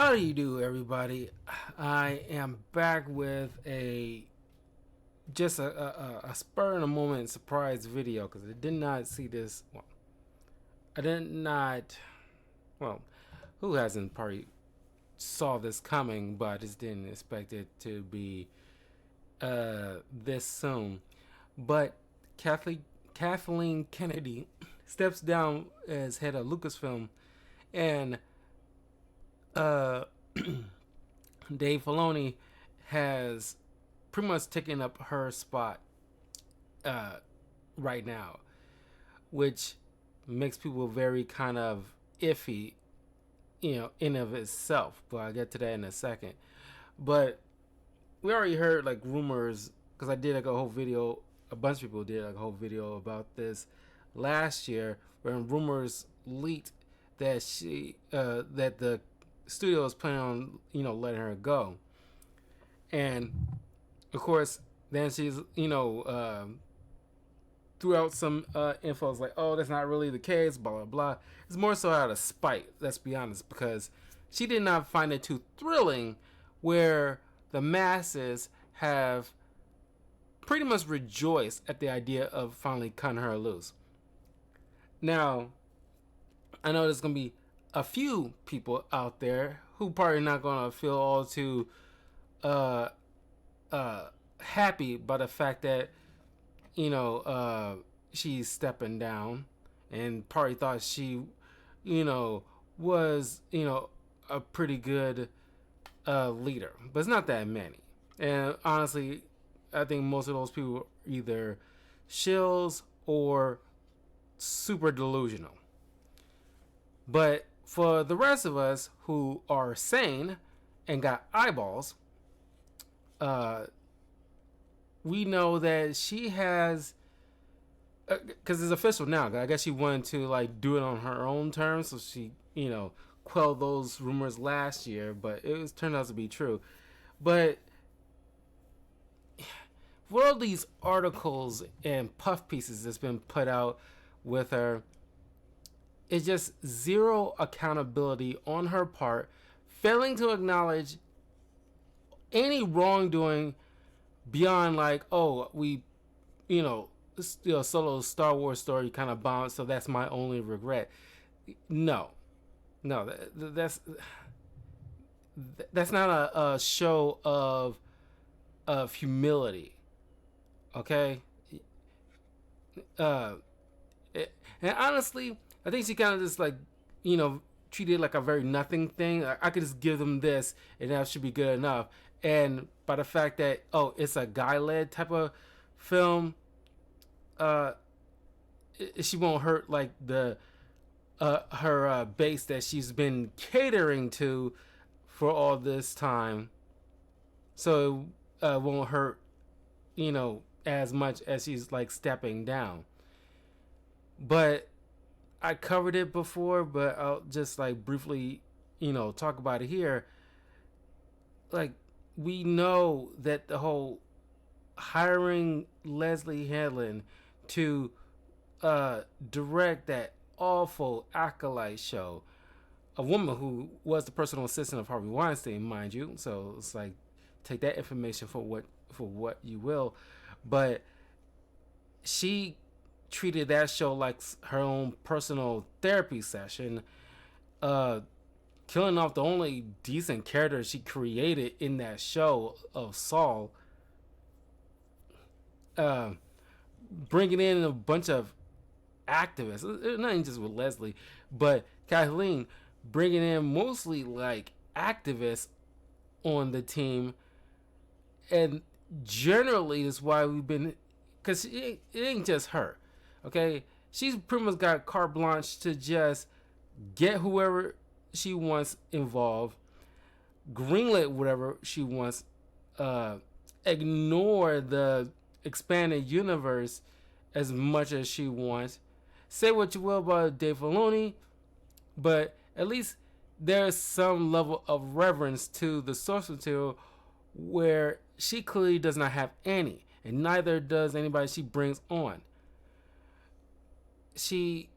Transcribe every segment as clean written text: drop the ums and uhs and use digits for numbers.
How do you do, everybody? I am back with a spur in the moment surprise video because I did not see this. Well, I did not. Well, who hasn't probably saw this coming, but I just didn't expect it to be this soon. But Kathleen Kennedy steps down as head of Lucasfilm, and uh, Dave Filoni has pretty much taken up her spot uh, right now, which makes people very kind of iffy, in of itself. But I'll get to that in a second. But we already heard like rumors because I did like a whole video. A bunch of people did like a whole video about this last year, when rumors leaked that that the studio is planning on letting her go, and of course then she's threw out some info. It's like, oh, that's not really the case, blah blah blah. It's more so out of spite, let's be honest, because she did not find it too thrilling where the masses have pretty much rejoiced at the idea of finally cutting her loose. Now, I know there's gonna be a few people out there who probably not gonna feel all too uh, happy by the fact that she's stepping down, and probably thought she was a pretty good leader, but it's not that many. And honestly, I think most of those people are either shills or super delusional. But for the rest of us who are sane and got eyeballs, we know that she has, because it's official now. I guess she wanted to like do it on her own terms, so she quelled those rumors last year, but it was turned out to be true. But for all these articles and puff pieces that's been put out with her, it's just zero accountability on her part, failing to acknowledge any wrongdoing beyond like, oh, we, Solo Star Wars story kind of bombed, so that's my only regret. No, that's not a show of humility, okay? And honestly, I think she kind of just like, treated it like a very nothing thing. I could just give them this, and that should be good enough. And by the fact that, oh, it's a guy-led type of film, she won't hurt like the her base that she's been catering to for all this time. So it won't hurt, as much as she's like stepping down. But I covered it before, but I'll just like briefly, talk about it here. Like, we know that the whole hiring Leslie Headland to direct that awful Acolyte show, a woman who was the personal assistant of Harvey Weinstein, mind you. So it's like, take that information for what you will. But she treated that show like her own personal therapy session, killing off the only decent character she created in that show of Saul, bringing in a bunch of activists, not even just with Leslie, but Kathleen, bringing in mostly like activists on the team. And generally that's why we've been, because it ain't just her, okay? She's pretty much got carte blanche to just get whoever she wants involved, greenlit whatever she wants, ignore the expanded universe as much as she wants. Say what you will about Dave Filoni, but at least there's some level of reverence to the source material where she clearly does not have any, and neither does anybody she brings on. She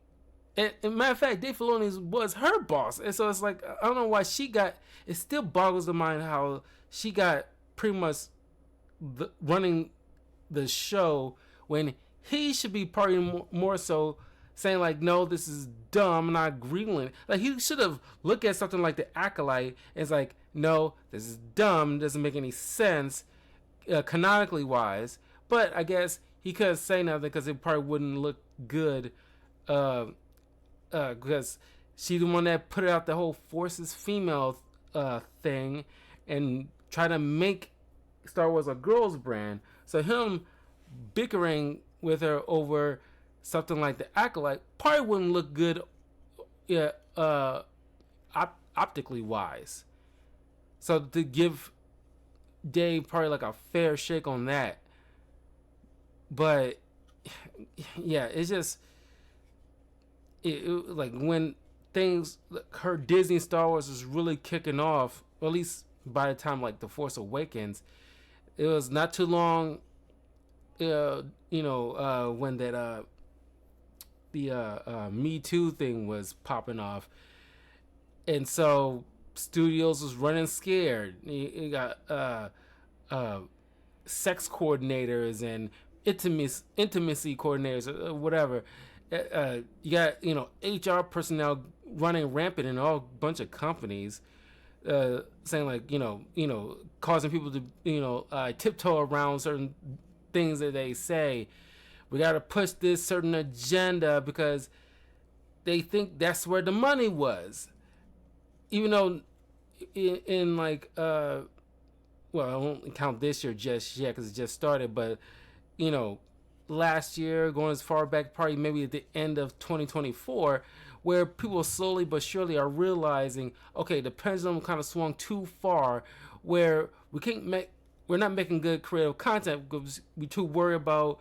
And matter of fact, Dave Filoni was her boss, and so it's like I don't know why she got. It still boggles the mind how she got pretty much running the show when he should be probably more so saying like, no, this is dumb, and I agree with it. Like he should have looked at something like The Acolyte and it's like, no, this is dumb, doesn't make any sense, canonically wise. But I guess he couldn't say nothing because it probably wouldn't look good. Because she's the one that put out the whole forces female thing and try to make Star Wars a girls brand. So him bickering with her over something like The Acolyte probably wouldn't look good, yeah, optically wise. So to give Dave probably like a fair shake on that, but yeah, it's just like when things her Disney Star Wars is really kicking off, or at least by the time like The Force Awakens, it was not too long. When that the Me Too thing was popping off, and so studios was running scared. You got sex coordinators and intimacy coordinators, or whatever. You got HR personnel running rampant in all bunch of companies, saying like causing people to tiptoe around certain things that they say. We got to push this certain agenda because they think that's where the money was, even though in like well, I won't count this year just yet because it just started, but last year, going as far back, probably maybe at the end of 2024, where people slowly but surely are realizing, okay, the pendulum kind of swung too far, where we're not making good creative content because we're too worried about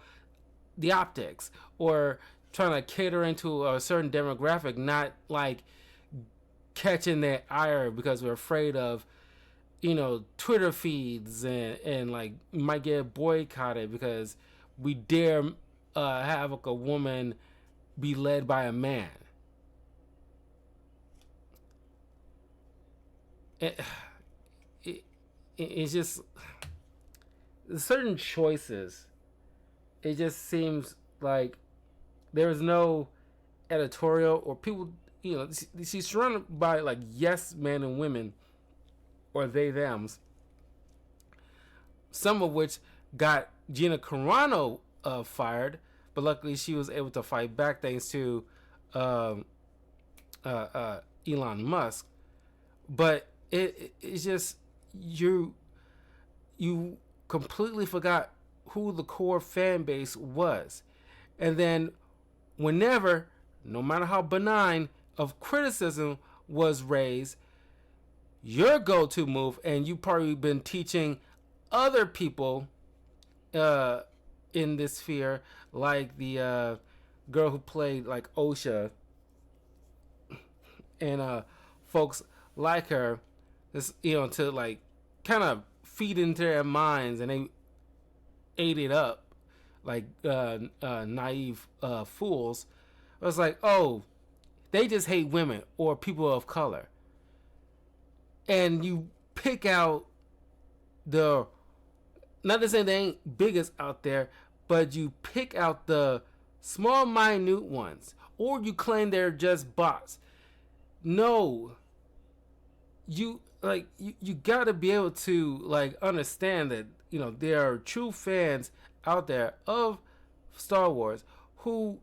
the optics or trying to cater into a certain demographic, not like catching their ire because we're afraid of Twitter feeds and like might get boycotted because we dare have like a woman be led by a man. It's just certain choices. It just seems like there is no editorial or people. She's surrounded by like yes men and women, or they thems. Some of which got Gina Carano fired, but luckily she was able to fight back thanks to Elon Musk. But it's just you completely forgot who the core fan base was, and then whenever, no matter how benign, of criticism was raised, your go-to move, and you've probably been teaching other people in this sphere, like the girl who played like Osha, and folks like her, this, to like kind of feed into their minds, and they ate it up like naive fools. It was like, oh, they just hate women or people of color, and you pick out the, not to say they ain't biggest out there, but you pick out the small, minute ones, or you claim they're just bots. No, you gotta be able to like understand that there are true fans out there of Star Wars who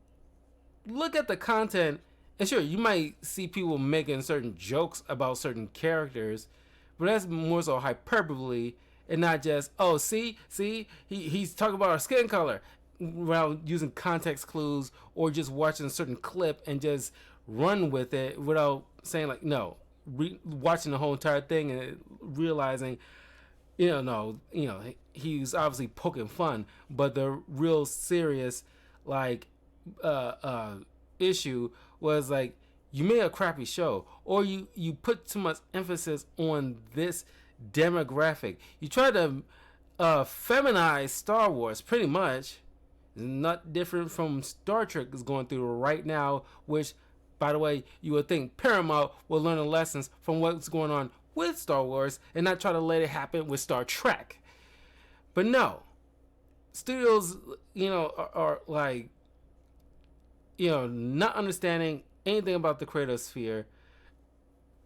look at the content, and sure, you might see people making certain jokes about certain characters, but that's more so hyperbole and not just, oh, see, he's talking about our skin color, while using context clues or just watching a certain clip and just run with it without saying like, no, watching the whole entire thing and realizing, he's obviously poking fun, but the real serious like issue was like, you made a crappy show, or you put too much emphasis on this demographic. You try to feminize Star Wars pretty much. It's not different from Star Trek is going through right now, which By the way, you would think Paramount will learn the lessons from what's going on with Star Wars and not try to let it happen with Star Trek. But no, studios, are like, not understanding anything about the creative sphere.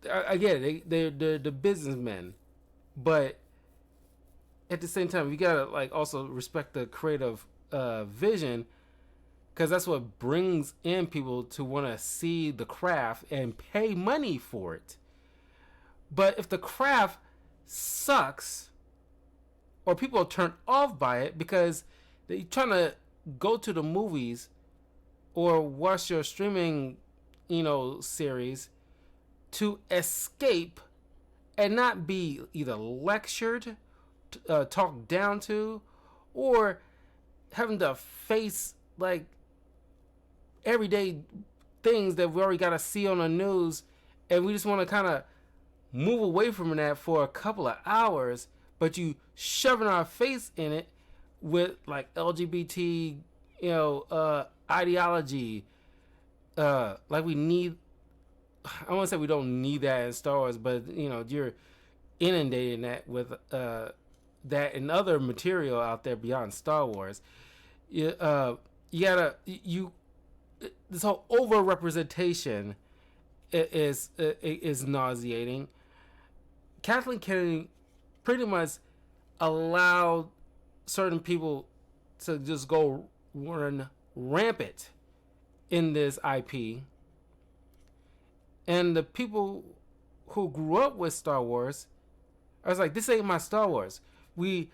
I get it; they're the businessmen, but at the same time, you gotta like also respect the creative vision, because that's what brings in people to want to see the craft and pay money for it. But if the craft sucks, or people are turned off by it because they're trying to go to the movies or watch your streaming, series to escape and not be either lectured, talked down to, or having to face like everyday things that we already got to see on the news, and we just want to kind of move away from that for a couple of hours, but you shoving our face in it with like LGBT, ideology. Like we need, I want to say we don't need that in Star Wars, but you're inundating that with that and other material out there beyond Star Wars. You gotta this whole over representation is nauseating. Kathleen Kennedy pretty much allowed certain people to just go run rampant in this IP. And the people who grew up with Star Wars, I was like, this ain't my Star Wars. We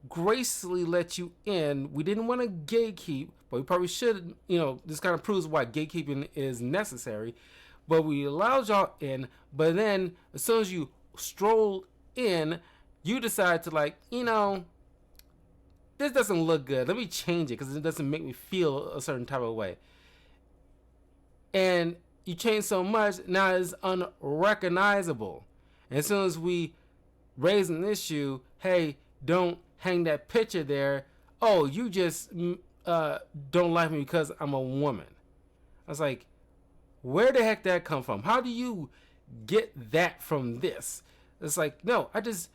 gracefully let you in. We didn't want to gatekeep, but we probably should. This kind of proves why gatekeeping is necessary. But we allowed y'all in. But then, as soon as you strolled in, you decide to this doesn't look good. Let me change it because it doesn't make me feel a certain type of way. And you change so much, now it's unrecognizable. And as soon as we raise an issue, hey, don't hang that picture there. Oh, you just don't like me because I'm a woman. I was like, where the heck did that come from? How do you get that from this? It's like, no, I just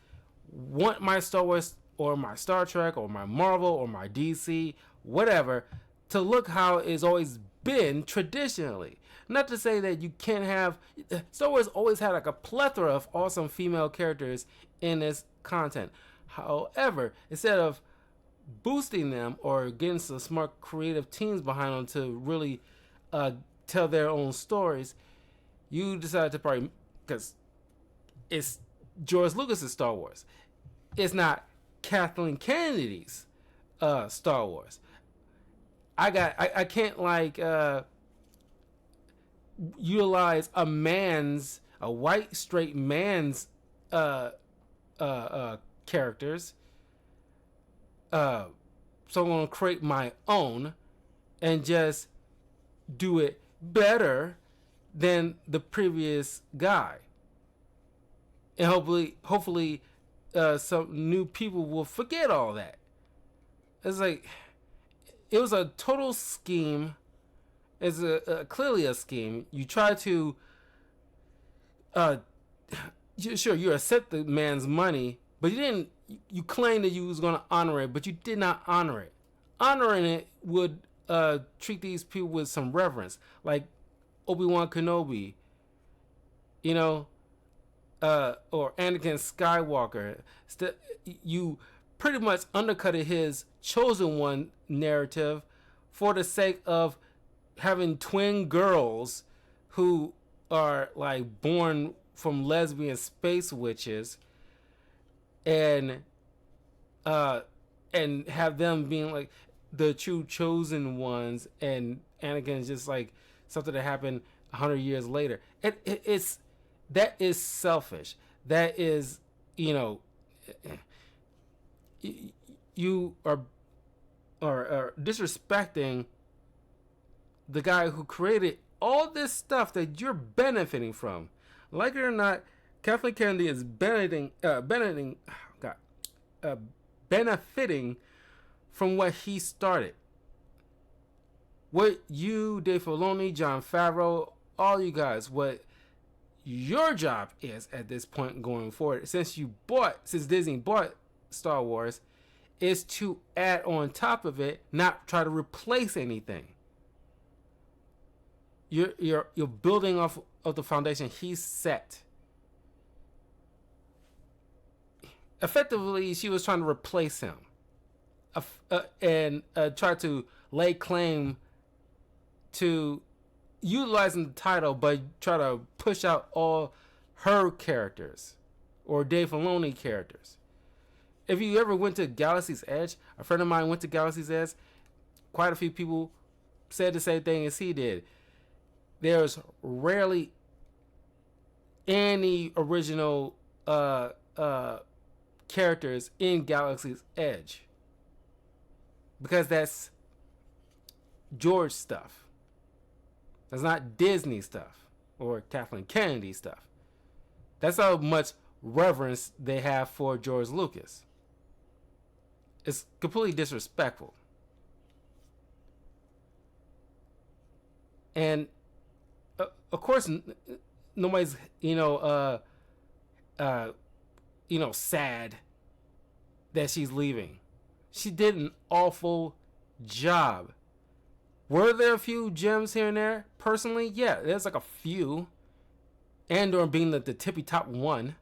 want my Star Wars or my Star Trek or my Marvel or my DC, whatever, to look how it's always been traditionally. Not to say that you can't have... Star Wars always had like a plethora of awesome female characters in its content. However, instead of boosting them or getting some smart creative teams behind them to really tell their own stories, you decided to probably... Because it's George Lucas's Star Wars. It's not Kathleen Kennedy's Star Wars. I can't utilize a white straight man's characters. So I'm gonna create my own and just do it better than the previous guy. And hopefully some new people will forget all that. It's like, it was a total scheme. It's clearly a scheme. You try to, sure, you accept the man's money, but you claimed that you was going to honor it, but you did not honor it. Honoring it would treat these people with some reverence, like Obi-Wan Kenobi, or Anakin Skywalker. You pretty much undercutted his chosen one narrative for the sake of having twin girls who are like born from lesbian space witches, and have them being like the true chosen ones, and Anakin's just like something that happened 100 years later. It's that is selfish. That is, you are disrespecting the guy who created all this stuff that you're benefiting from. Like it or not, Kathleen Kennedy is benefiting from what he started. What you, Dave Filoni, Jon Favreau, all you guys what your job is at this point going forward. Since Disney bought Star Wars, is to add on top of it, not try to replace anything. You're building off of the foundation he set. Effectively, she was trying to replace him, and try to lay claim to utilizing the title, but try to push out all her characters or Dave Filoni characters. If you ever went to Galaxy's Edge, a friend of mine went to Galaxy's Edge. Quite a few people said the same thing as he did. There's rarely any original characters in Galaxy's Edge, because that's George stuff. That's not Disney stuff or Kathleen Kennedy stuff. That's how much reverence they have for George Lucas. It's completely disrespectful. And of course, nobody's sad that she's leaving. She did an awful job. Were there a few gems here and there? Personally, yeah, there's like a few. Andor being the tippy top one.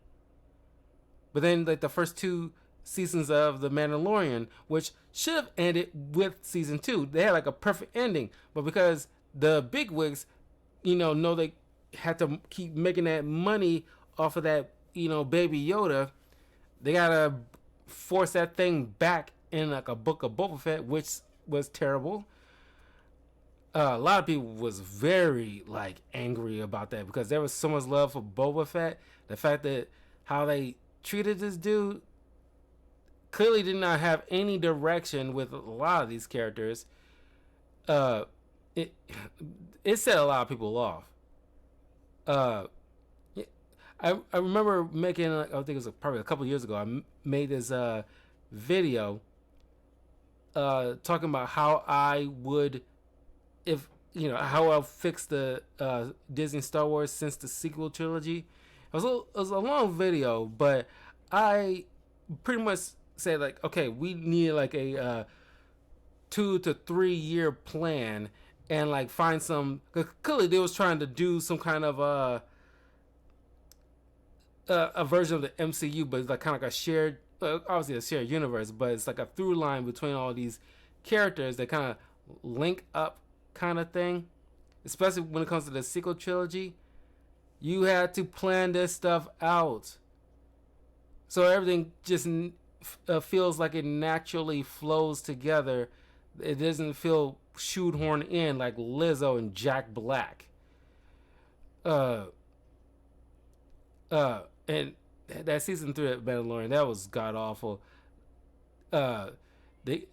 But then like the first 2 seasons of The Mandalorian, which should have ended with season 2. They had like a perfect ending. But because the bigwigs, know they had to keep making that money off of that, Baby Yoda, they gotta force that thing back in like a Book of Boba Fett, which was terrible. A lot of people was very like angry about that because there was so much love for Boba Fett. The fact that how they treated this dude clearly did not have any direction with a lot of these characters. It set a lot of people off. I remember making, I think it was probably a couple years ago, I made this video talking about how I would, how I'll fix the Disney Star Wars since the sequel trilogy. It was a long video, but I pretty much said like, okay, we need like a 2 to 3 year plan and like find some. Cause clearly, they was trying to do some kind of a version of the MCU, but it's like kind of like a shared, obviously a shared universe, but it's like a through line between all these characters that kind of link up, kind of thing. Especially when it comes to the sequel trilogy, you had to plan this stuff out, so everything just feels like it naturally flows together. It doesn't feel shoehorned in like Lizzo and Jack Black. And that season 3 of Mandalorian, that was god awful. They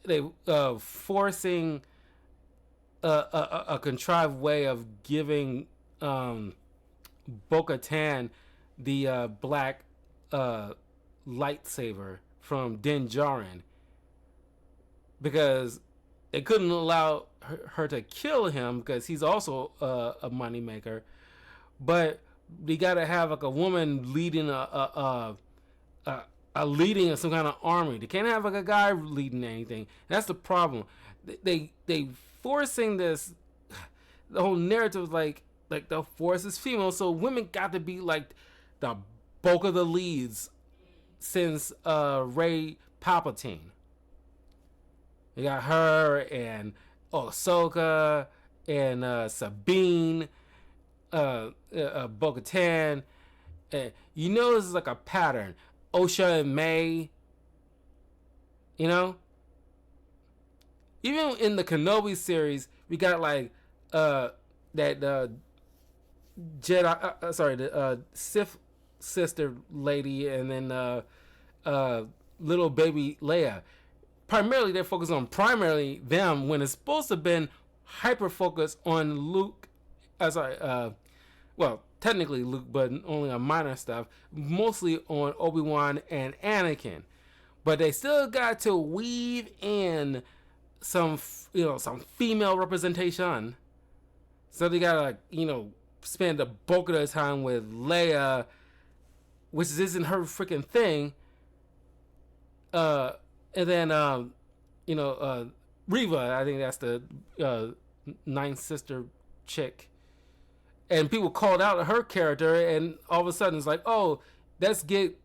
forcing a contrived way of giving Bo-Katan the black lightsaber from Din Djarin, because they couldn't allow her to kill him because he's also a moneymaker, but they gotta have like a woman leading leading some kind of army. They can't have like a guy leading anything. That's the problem. They forcing this. The whole narrative is like the force is female, so women got to be like the bulk of the leads since Rey Palpatine. You got her and Ahsoka and Sabine. Bo-Katan. This is like a pattern. Osha and May. Even in the Kenobi series, we got like that Jedi. The Sith sister lady, and then little baby Leia. Primarily, they're focused on them when it's supposed to have been hyper focused on Luke. Technically Luke, but only on minor stuff. Mostly on Obi-Wan and Anakin, but they still got to weave in some female representation. So they gotta spend the bulk of their time with Leia, which isn't her freaking thing. And then Reva, I think that's the ninth sister chick, and people called out her character, and all of a sudden it's like, oh, let's get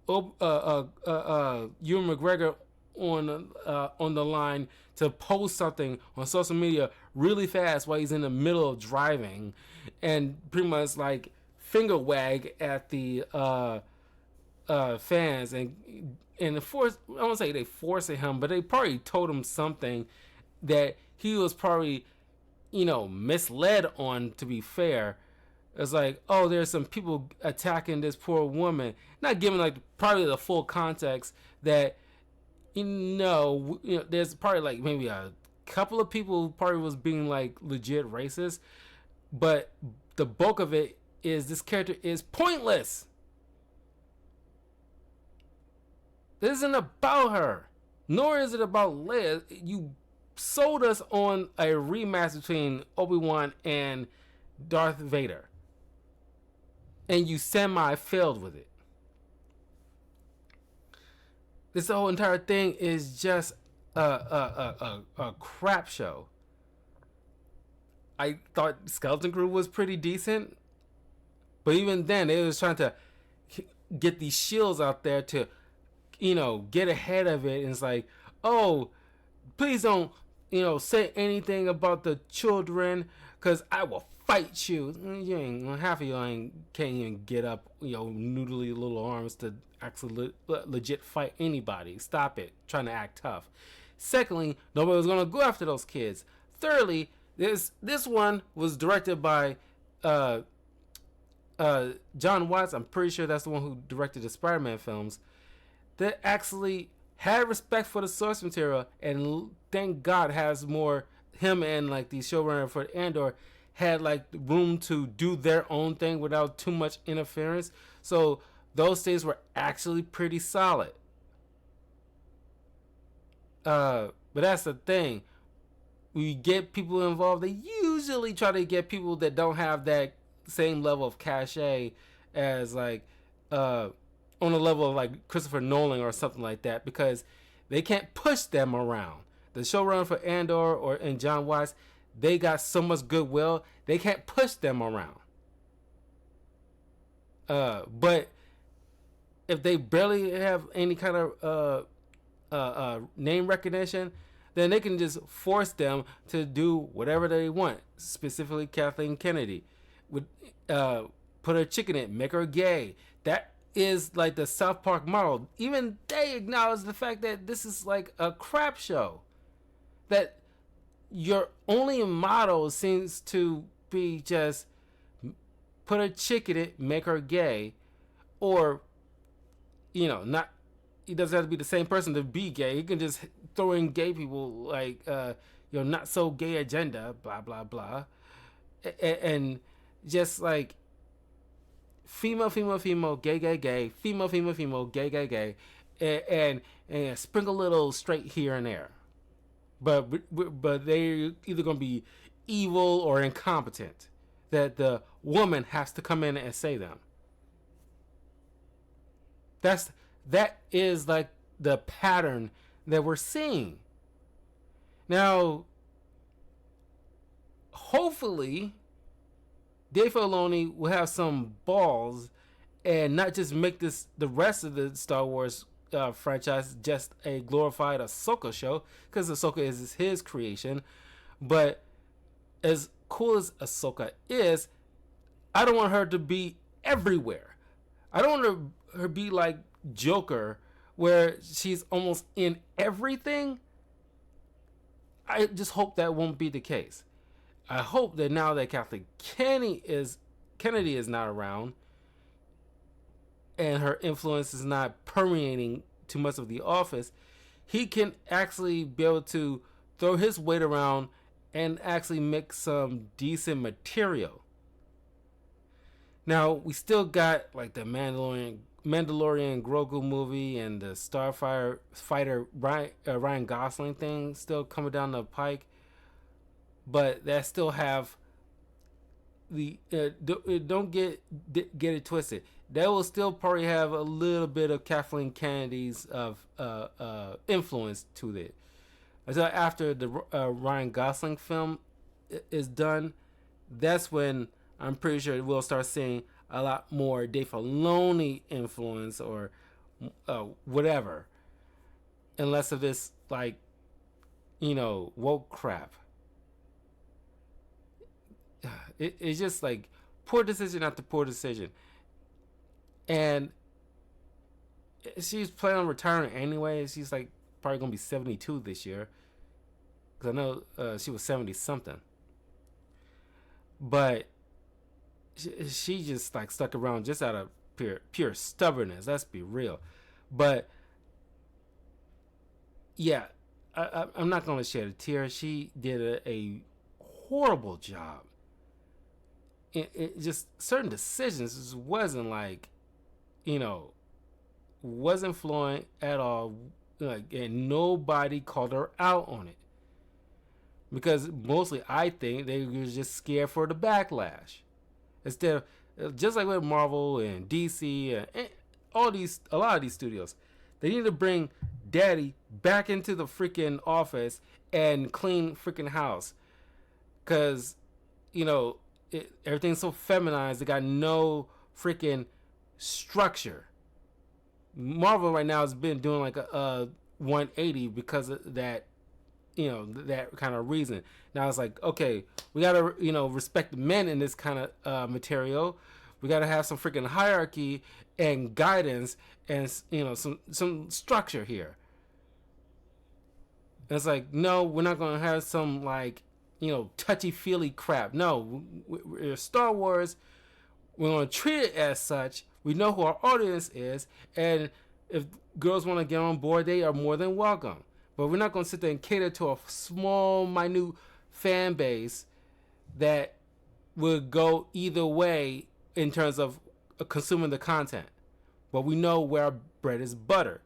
Ewan McGregor on the line to post something on social media really fast while he's in the middle of driving, and pretty much like finger wag at the fans, and force. I won't say they forcing him, but they probably told him something that he was probably misled on. To be fair, it's like, oh, there's some people attacking this poor woman, not giving like probably the full context that there's probably like maybe a couple of people who probably was being like legit racist, but the bulk of it is this character is pointless. This isn't about her, nor is it about Leia. You sold us on a rematch between Obi-Wan and Darth Vader, and you semi-failed with it. This whole entire thing is just a crap show. I thought Skeleton Crew was pretty decent, but even then, they was trying to get these shields out there to, get ahead of it. And it's like, oh, please don't, say anything about the children, because I will fight you. You ain't, half of you can't even get up, noodly little arms to actually legit fight anybody. Stop it, trying to act tough. Secondly, nobody was gonna go after those kids. Thirdly, this one was directed by John Watts. I'm pretty sure that's the one who directed the Spider-Man films. That actually had respect for the source material, and thank God has more. Him and like the showrunner for Andor had like room to do their own thing without too much interference. So those things were actually pretty solid. But that's the thing. We get people involved. They usually try to get people that don't have that same level of cachet as like on the level of like Christopher Nolan or something like that, because they can't push them around. The showrunner for Andor and John Watts, they got so much goodwill, they can't push them around. But if they barely have any kind of name recognition, then they can just force them to do whatever they want. Specifically, Kathleen Kennedy would put her chick in it, make her gay. That is like the South Park model. Even they acknowledge the fact that this is like a crap show. That your only model seems to be just put a chick in it, make her gay, or not. He doesn't have to be the same person to be gay. He can just throw in gay people like not so gay agenda, blah blah blah, and just like female, gay, female, gay, and sprinkle a little straight here and there. But they're either gonna be evil or incompetent. That the woman has to come in and say them. That is like the pattern that we're seeing. Now, hopefully, Dave Filoni will have some balls and not just make this the rest of the Star Wars franchise just a glorified Ahsoka show, because Ahsoka is his creation. But as cool as Ahsoka is, I don't want her to be everywhere. I don't want her to be like Joker, where she's almost in everything. I just hope that won't be the case. I hope that now that Kathleen Kennedy is not around, and her influence is not permeating too much of the office, he can actually be able to throw his weight around and actually make some decent material. Now, we still got like the Mandalorian Grogu movie and the Starfighter Ryan Gosling thing still coming down the pike, but that still have don't get it twisted. They will still probably have a little bit of Kathleen Kennedy's of influence to it. So after the Ryan Gosling film is done, that's when I'm pretty sure we'll start seeing a lot more Dave Filoni influence or whatever, and less of this like woke crap. It's just like poor decision after poor decision, and she's planning on retiring anyway. She's like probably gonna be 72 this year, because I know she was 70 something. But she just like stuck around just out of pure stubbornness. Let's be real. But yeah, I'm not gonna shed a tear. She did a horrible job. It just certain decisions just wasn't like, wasn't flowing at all. Like, and nobody called her out on it, because mostly I think they were just scared for the backlash. Instead of just like with Marvel and DC and a lot of these studios, they need to bring Daddy back into the freaking office and clean freaking house, because everything's so feminized. They got no freaking structure. Marvel right now has been doing like a 180 because of that, that kind of reason. Now it's like, okay, we gotta respect the men in this kind of material. We gotta have some freaking hierarchy and guidance and some structure here. And it's like, no, we're not gonna have some like touchy feely crap. No, we're Star Wars. We're gonna treat it as such. We know who our audience is, and if girls want to get on board, they are more than welcome. But we're not going to sit there and cater to a small, minute fan base that would go either way in terms of consuming the content. But we know where our bread is buttered.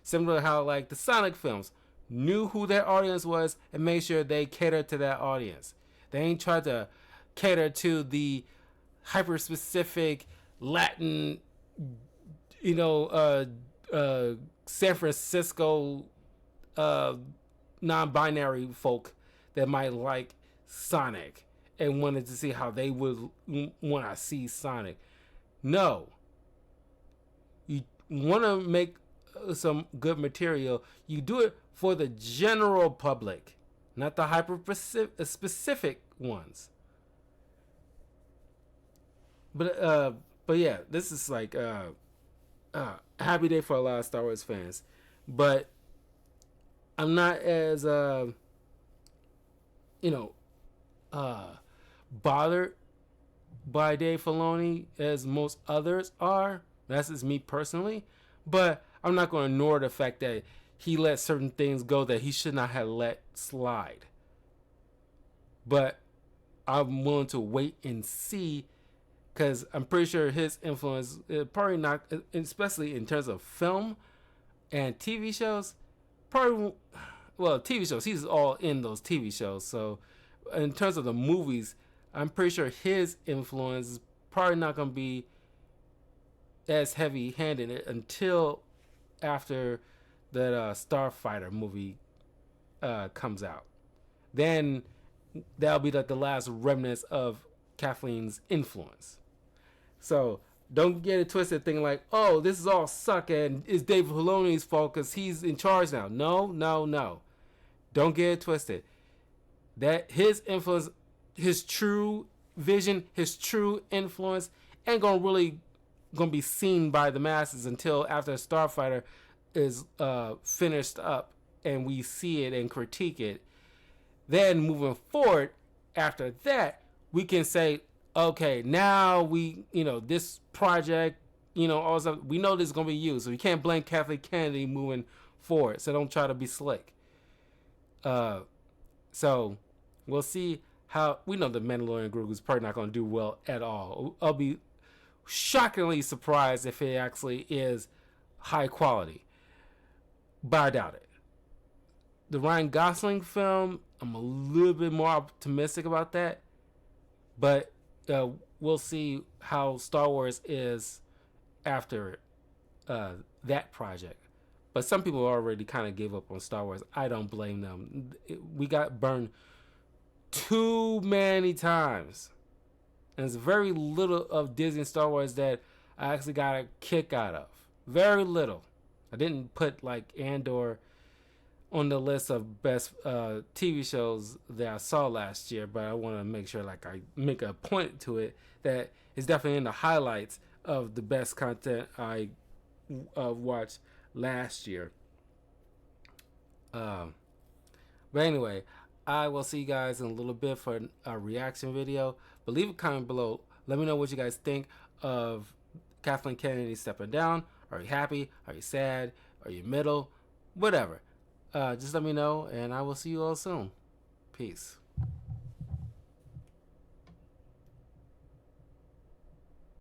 Similar to how like the Sonic films knew who their audience was and made sure they catered to that audience. They ain't tried to cater to the hyper specific Latin, San Francisco non-binary folk that might like Sonic and wanted to see how they would want to see Sonic. No. You want to make some good material, you do it for the general public, not the hyper specific ones. But yeah, this is like a happy day for a lot of Star Wars fans. But I'm not as bothered by Dave Filoni as most others are. That's just me personally. But I'm not going to ignore the fact that he let certain things go that he should not have let slide. But I'm willing to wait and see, because I'm pretty sure his influence, probably not, especially in terms of film and TV shows, probably, well, TV shows, he's all in those TV shows. So in terms of the movies, I'm pretty sure his influence is probably not going to be as heavy-handed until after that Starfighter movie comes out. Then that'll be like the last remnants of Kathleen's influence. So don't get it twisted thinking like, oh, this is all suck and it's Dave Filoni's fault because he's in charge now. No. Don't get it twisted. That his influence, his true vision, his true influence ain't gonna be seen by the masses until after Starfighter is finished up and we see it and critique it. Then moving forward, after that, we can say, okay, now we, this project, also we know this is gonna be used, so we can't blame Kathleen Kennedy moving forward. So don't try to be slick. So we'll see how. We know the Mandalorian group is probably not gonna do well at all. I'll be shockingly surprised if it actually is high quality, but I doubt it. The Ryan Gosling film, I'm a little bit more optimistic about that, but uh, we'll see how Star Wars is after uh, that project. But some people already kind of gave up on Star Wars. I don't blame them. We got burned too many times. And there's very little of Disney and Star Wars that I actually got a kick out of. Very little. I didn't put like Andor on the list of best TV shows that I saw last year, but I want to make sure like I make a point to it that it's definitely in the highlights of the best content I watched last year. Um, but anyway, I will see you guys in a little bit for a reaction video. But leave a comment below. Let me know what you guys think of Kathleen Kennedy stepping down. Are you happy? Are you sad? Are you middle? Whatever. Just let me know, and I will see you all soon. Peace.